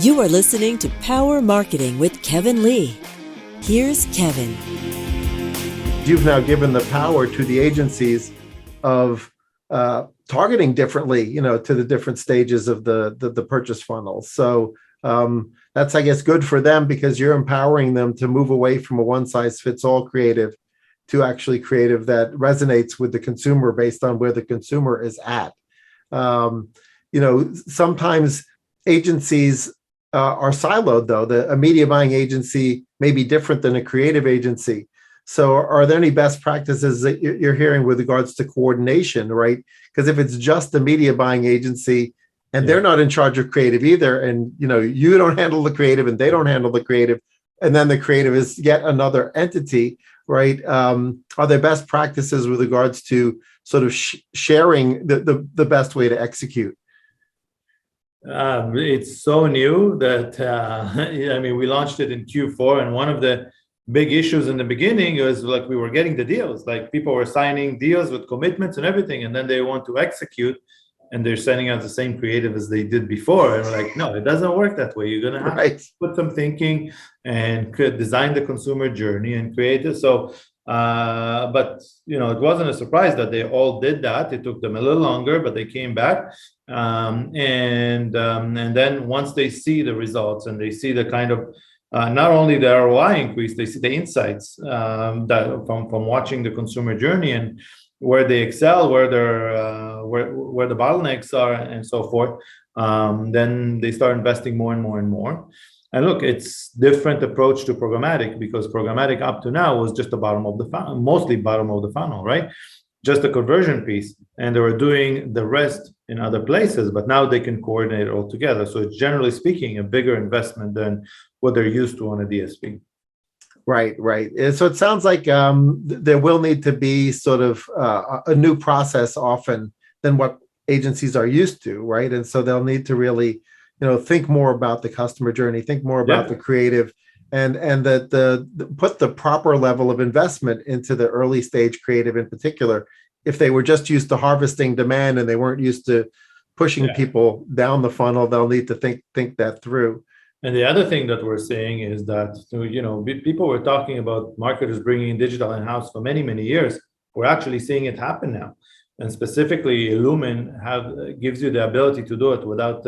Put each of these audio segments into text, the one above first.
You are listening to Power Marketing with Kevin Lee. Here's Kevin. You've now given the power to the agencies of targeting differently, to the different stages of the purchase funnel. So that's, I guess, good for them because you're empowering them to move away from a one-size-fits-all creative to actually creative that resonates with the consumer based on where the consumer is at. Sometimes agencies are siloed, though. A media buying agency may be different than a creative agency. So are there any best practices that you're hearing with regards to coordination, right? Because if it's just a media buying agency and they're not in charge of creative either, and you don't handle the creative and they don't handle the creative, and then the creative is yet another entity, right? Are there best practices with regards to sort of sharing the best way to execute? It's so new that, we launched it in Q4, and one of the big issues in the beginning was like we were getting the deals, like people were signing deals with commitments and everything, and then they want to execute, and they're sending out the same creative as they did before. And we're like, no, it doesn't work that way. You're going to have to put some thinking and design the consumer journey and create it. So, but it wasn't a surprise that they all did that. It took them a little longer, but they came back. And then once they see the results and they see the kind of not only the ROI increase, they see the insights that from watching the consumer journey and where they excel, where the bottlenecks are, and so forth. Then they start investing more and more and more. And look, it's different approach to programmatic because programmatic up to now was just the bottom of the funnel, mostly bottom of the funnel, right? Just a conversion piece, and they were doing the rest in other places, but now they can coordinate it all together. So it's generally speaking a bigger investment than what they're used to on a DSP. Right. And so it sounds like there will need to be sort of a new process often than what agencies are used to, right? And so they'll need to really, think more about the customer journey, think more about the creative, and that put the proper level of investment into the early stage creative in particular. If they were just used to harvesting demand and they weren't used to pushing people down the funnel, they'll need to think that through. And the other thing that we're seeing is that, people were talking about marketers bringing digital in-house for many, many years. We're actually seeing it happen now. And specifically, Illumin gives you the ability to do it without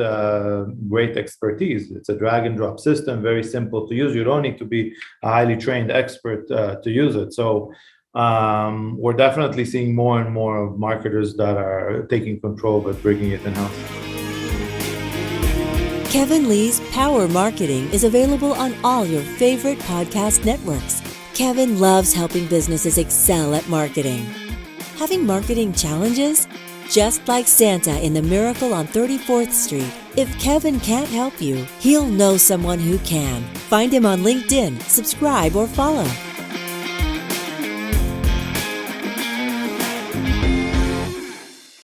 great expertise. It's a drag and drop system, very simple to use. You don't need to be a highly trained expert to use it. So we're definitely seeing more and more of marketers that are taking control but bringing it in-house. Kevin Lee's Power Marketing is available on all your favorite podcast networks. Kevin loves helping businesses excel at marketing. Having marketing challenges? Just like Santa in the Miracle on 34th Street, if Kevin can't help you, he'll know someone who can. Find him on LinkedIn, subscribe, or follow.